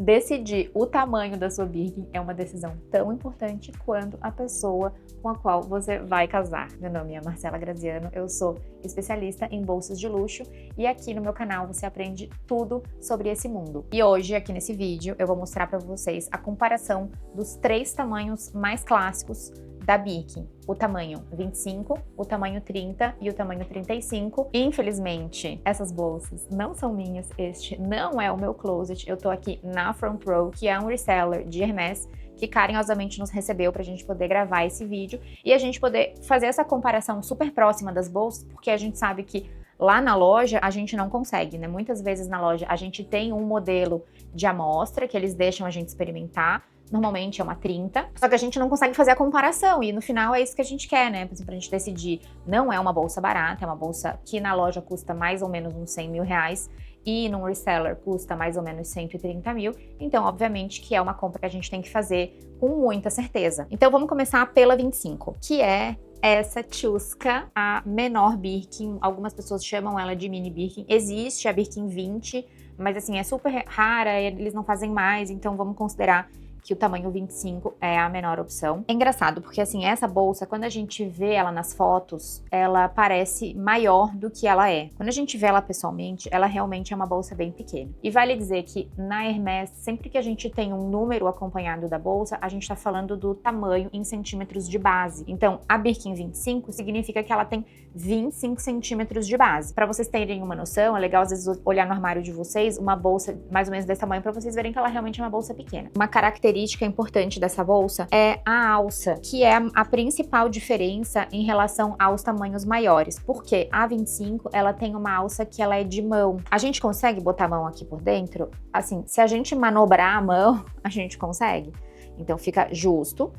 Decidir o tamanho da sua Birkin é uma decisão tão importante quanto a pessoa com a qual você vai casar. Meu nome é Marcela Graziano, eu sou especialista em bolsas de luxo e aqui no meu canal você aprende tudo sobre esse mundo. E hoje, aqui nesse vídeo, eu vou mostrar para vocês a comparação dos 3 tamanhos mais clássicos da Birkin, o tamanho 25, o tamanho 30 e o tamanho 35. Infelizmente, essas bolsas não são minhas, este não é o meu closet, eu tô aqui na Front Row, que é um reseller de Hermès, que carinhosamente nos recebeu pra gente poder gravar esse vídeo e a gente poder fazer essa comparação super próxima das bolsas, porque a gente sabe que lá na loja a gente não consegue, né? Muitas vezes na loja a gente tem um modelo de amostra que eles deixam a gente experimentar, normalmente é uma 30, só que a gente não consegue fazer a comparação e no final é isso que a gente quer, né? Pra gente decidir, não é uma bolsa barata, é uma bolsa que na loja custa mais ou menos uns 100 mil reais e num reseller custa mais ou menos 130 mil, então obviamente que é uma compra que a gente tem que fazer com muita certeza. Então vamos começar pela 25, que é essa Tchusca, a menor Birkin, algumas pessoas chamam ela de mini Birkin. Existe a Birkin 20, mas assim, é super rara, eles não fazem mais, então vamos considerar que o tamanho 25 é a menor opção. É engraçado, porque assim, essa bolsa, quando a gente vê ela nas fotos, ela parece maior do que ela é. Quando a gente vê ela pessoalmente, ela realmente é uma bolsa bem pequena. E vale dizer que na Hermès, sempre que a gente tem um número acompanhado da bolsa, a gente tá falando do tamanho em centímetros de base. Então, a Birkin 25 significa que ela tem 25 centímetros de base. Para vocês terem uma noção, é legal às vezes olhar no armário de vocês, uma bolsa mais ou menos desse tamanho, para vocês verem que ela realmente é uma bolsa pequena. Uma característica importante dessa bolsa é a alça, que é a principal diferença em relação aos tamanhos maiores, porque a 25 ela tem uma alça que ela é de mão. A gente consegue botar a mão aqui por dentro? Assim, se a gente manobrar a mão, a gente consegue. Então fica justo,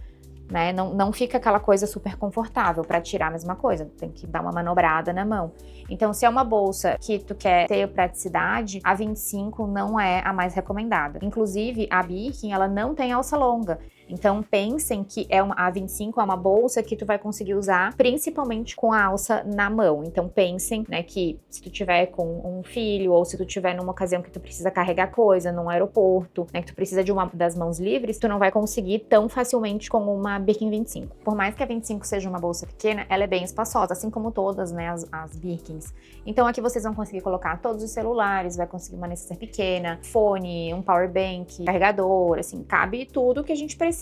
né? Não fica aquela coisa super confortável para tirar a mesma coisa, tem que dar uma manobrada na mão. Então, se é uma bolsa que tu quer ter praticidade, a 25 não é a mais recomendada. Inclusive, a Birkin, ela não tem alça longa. Então, pensem que a 25 é uma bolsa que tu vai conseguir usar principalmente com a alça na mão. Então, pensem, né, que se tu tiver com um filho ou se tu tiver numa ocasião que tu precisa carregar coisa num aeroporto, né, que tu precisa de uma das mãos livres, tu não vai conseguir tão facilmente com uma Birkin 25. Por mais que a 25 seja uma bolsa pequena, ela é bem espaçosa, assim como todas, né, as Birkins. Então, aqui vocês vão conseguir colocar todos os celulares, vai conseguir uma necessaire pequena, fone, um power bank, carregador, assim, cabe tudo que a gente precisa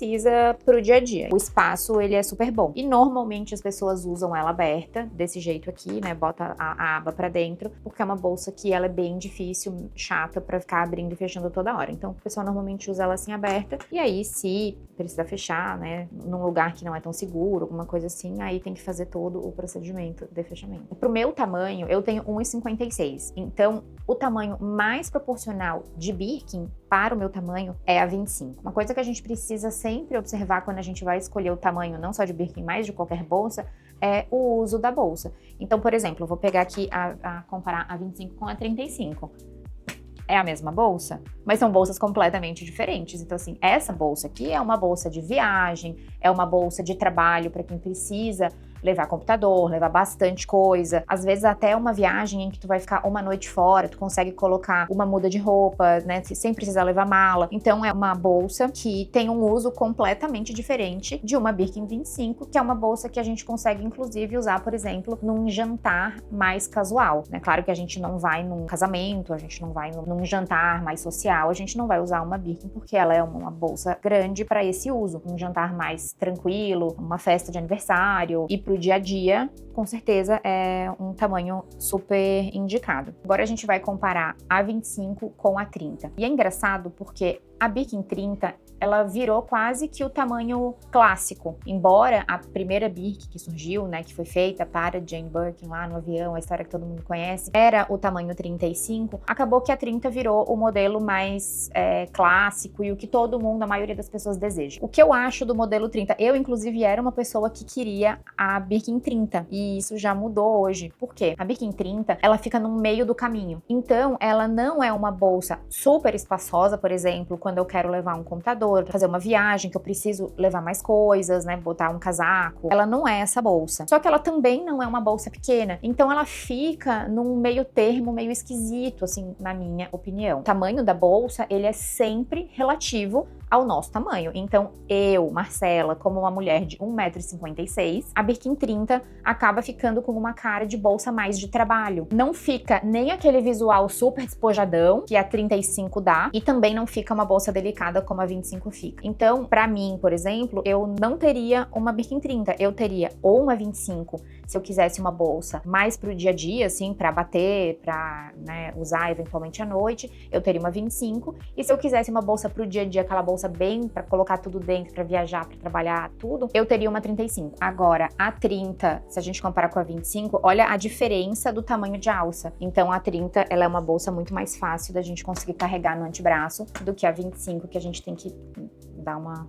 pro dia a dia. O espaço, ele é super bom. E normalmente as pessoas usam ela aberta, desse jeito aqui, né? Bota a aba pra dentro, porque é uma bolsa que ela é bem difícil, chata pra ficar abrindo e fechando toda hora. Então, o pessoal normalmente usa ela assim aberta. E aí, se precisa fechar, né? Num lugar que não é tão seguro, alguma coisa assim, aí tem que fazer todo o procedimento de fechamento. Pro meu tamanho, eu tenho 1,56. Então, o tamanho mais proporcional de Birkin para o meu tamanho é a 25. Uma coisa que a gente precisa sempre observar quando a gente vai escolher o tamanho, não só de Birkin, mas de qualquer bolsa, é o uso da bolsa. Então, por exemplo, eu vou pegar aqui a comparar a 25 com a 35. É a mesma bolsa, mas são bolsas completamente diferentes. Então, assim, essa bolsa aqui é uma bolsa de viagem, é uma bolsa de trabalho para quem precisa levar computador, levar bastante coisa. Às vezes até uma viagem em que tu vai ficar uma noite fora, tu consegue colocar uma muda de roupa, né, sem precisar levar mala. Então é uma bolsa que tem um uso completamente diferente de uma Birkin 25, que é uma bolsa que a gente consegue inclusive usar, por exemplo, num jantar mais casual, né? Claro que a gente não vai num casamento, a gente não vai num jantar mais social, a gente não vai usar uma Birkin porque ela é uma bolsa grande para esse uso. Um jantar mais tranquilo, uma festa de aniversário e pro dia a dia, com certeza é um tamanho super indicado. Agora a gente vai comparar a 25 com a 30. E é engraçado porque a Birkin 30, ela virou quase que o tamanho clássico. Embora a primeira Birkin que surgiu, né, que foi feita para Jane Birkin lá no avião, a história que todo mundo conhece, era o tamanho 35, acabou que a 30 virou o modelo mais clássico e o que todo mundo, a maioria das pessoas deseja. O que eu acho do modelo 30? Eu, inclusive, era uma pessoa que queria a a Birkin 30, e isso já mudou hoje. Por quê? A Birkin 30, ela fica no meio do caminho. Então, ela não é uma bolsa super espaçosa, por exemplo, quando eu quero levar um computador, fazer uma viagem, que eu preciso levar mais coisas, né, botar um casaco. Ela não é essa bolsa. Só que ela também não é uma bolsa pequena. Então, ela fica num meio termo, meio esquisito, assim, na minha opinião. O tamanho da bolsa, ele é sempre relativo ao nosso tamanho. Então, eu, Marcela, como uma mulher de 1,56 m, a Birkin 30 acaba ficando com uma cara de bolsa mais de trabalho. Não fica nem aquele visual super despojadão que a 35 dá, e também não fica uma bolsa delicada como a 25 fica. Então, pra mim, por exemplo, eu não teria uma Birkin 30, eu teria ou uma 25, se eu quisesse uma bolsa mais pro dia a dia, assim, pra bater, pra, né, usar eventualmente à noite, eu teria uma 25, e se eu quisesse uma bolsa pro dia a dia, aquela bolsa bem pra colocar tudo dentro, pra viajar, pra trabalhar, tudo, eu teria uma 35. Agora, a 30, se a gente comparar com a 25, olha a diferença do tamanho de alça. Então, a 30, ela é uma bolsa muito mais fácil da gente conseguir carregar no antebraço do que a 25, que a gente tem que dar uma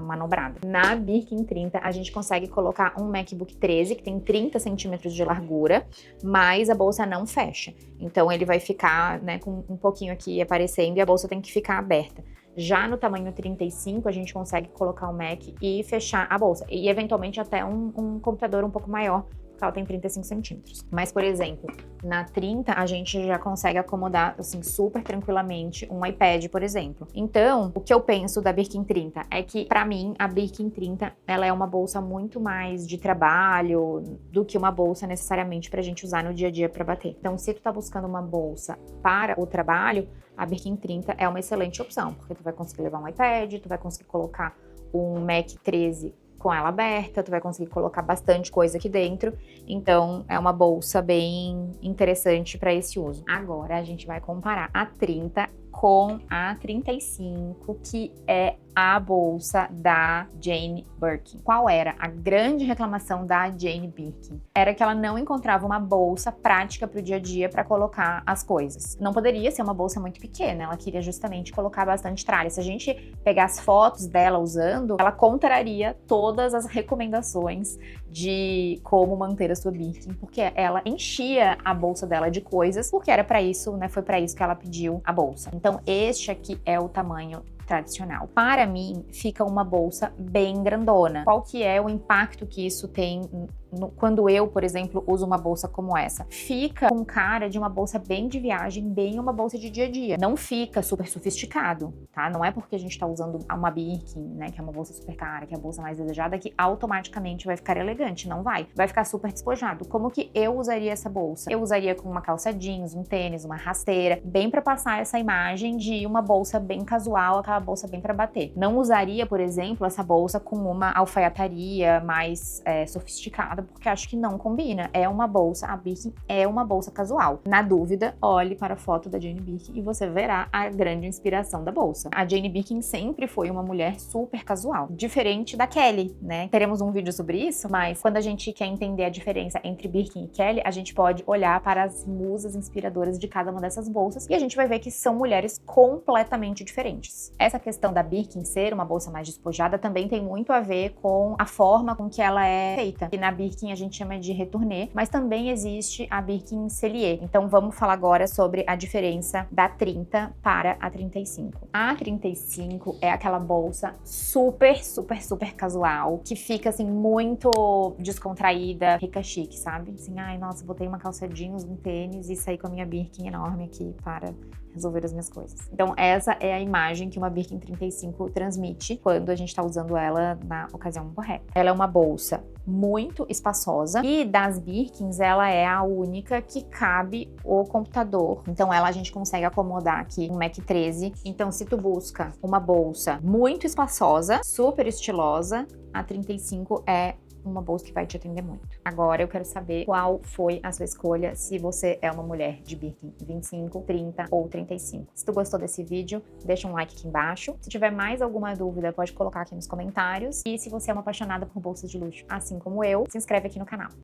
manobrada. Na Birkin 30, a gente consegue colocar um MacBook 13, que tem 30 centímetros de largura, mas a bolsa não fecha. Então, ele vai ficar, né, com um pouquinho aqui aparecendo e a bolsa tem que ficar aberta. Já no tamanho 35, a gente consegue colocar o Mac e fechar a bolsa. E, eventualmente, até um computador um pouco maior, porque ela tem 35 centímetros. Mas, por exemplo, na 30, a gente já consegue acomodar, assim, super tranquilamente um iPad, por exemplo. Então, o que eu penso da Birkin 30 é que, pra mim, a Birkin 30, ela é uma bolsa muito mais de trabalho do que uma bolsa necessariamente pra gente usar no dia a dia pra bater. Então, se tu tá buscando uma bolsa para o trabalho, a Birkin 30 é uma excelente opção, porque tu vai conseguir levar um iPad, tu vai conseguir colocar um Mac 13 com ela aberta, tu vai conseguir colocar bastante coisa aqui dentro, então é uma bolsa bem interessante para esse uso. Agora a gente vai comparar a 30 com a 35, que é a bolsa da Jane Birkin. Qual era a grande reclamação da Jane Birkin? Era que ela não encontrava uma bolsa prática para o dia a dia para colocar as coisas. Não poderia ser uma bolsa muito pequena, ela queria justamente colocar bastante tralha. Se a gente pegar as fotos dela usando, ela contraria todas as recomendações de como manter a sua Birkin, porque ela enchia a bolsa dela de coisas, porque era para isso, né? Foi para isso que ela pediu a bolsa. Então, este aqui é o tamanho tradicional. Para mim, fica uma bolsa bem grandona. Qual que é o impacto que isso tem quando eu, por exemplo, uso uma bolsa como essa? Fica com cara de uma bolsa bem de viagem, bem uma bolsa de dia a dia. Não fica super sofisticado, tá? Não é porque a gente tá usando uma Birkin, né, que é uma bolsa super cara, que é a bolsa mais desejada, que automaticamente vai ficar elegante. Não vai. Vai ficar super despojado. Como que eu usaria essa bolsa? Eu usaria com uma calça jeans, um tênis, uma rasteira, bem pra passar essa imagem de uma bolsa bem casual, aquela bolsa bem pra bater. Não usaria, por exemplo, essa bolsa com uma alfaiataria mais sofisticada, porque acho que não combina. É uma bolsa, a Birkin é uma bolsa casual. Na dúvida, olhe para a foto da Jane Birkin e você verá a grande inspiração da bolsa. A Jane Birkin sempre foi uma mulher super casual, diferente da Kelly, né? Teremos um vídeo sobre isso, mas quando a gente quer entender a diferença entre Birkin e Kelly, a gente pode olhar para as musas inspiradoras de cada uma dessas bolsas e a gente vai ver que são mulheres completamente diferentes. Essa questão da Birkin ser uma bolsa mais despojada também tem muito a ver com a forma com que ela é feita. E na Birkin a gente chama de retourné, mas também existe a Birkin Cellier. Então vamos falar agora sobre a diferença da 30 para a 35. A 35 é aquela bolsa super, super, super casual, que fica assim muito descontraída, rica chique, sabe? Assim, ai, nossa, botei uma calça jeans, um tênis e saí com a minha Birkin enorme aqui para resolver as minhas coisas. Então essa é a imagem que uma Birkin 35 transmite quando a gente tá usando ela na ocasião correta. Ela é uma bolsa muito espaçosa e das Birkins ela é a única que cabe o computador. Então ela a gente consegue acomodar aqui um Mac 13. Então se tu busca uma bolsa muito espaçosa, super estilosa, a 35 é uma bolsa que vai te atender muito. Agora eu quero saber qual foi a sua escolha, se você é uma mulher de Birkin 25, 30 ou 35. Se tu gostou desse vídeo, deixa um like aqui embaixo. Se tiver mais alguma dúvida, pode colocar aqui nos comentários. E se você é uma apaixonada por bolsas de luxo, assim como eu, se inscreve aqui no canal.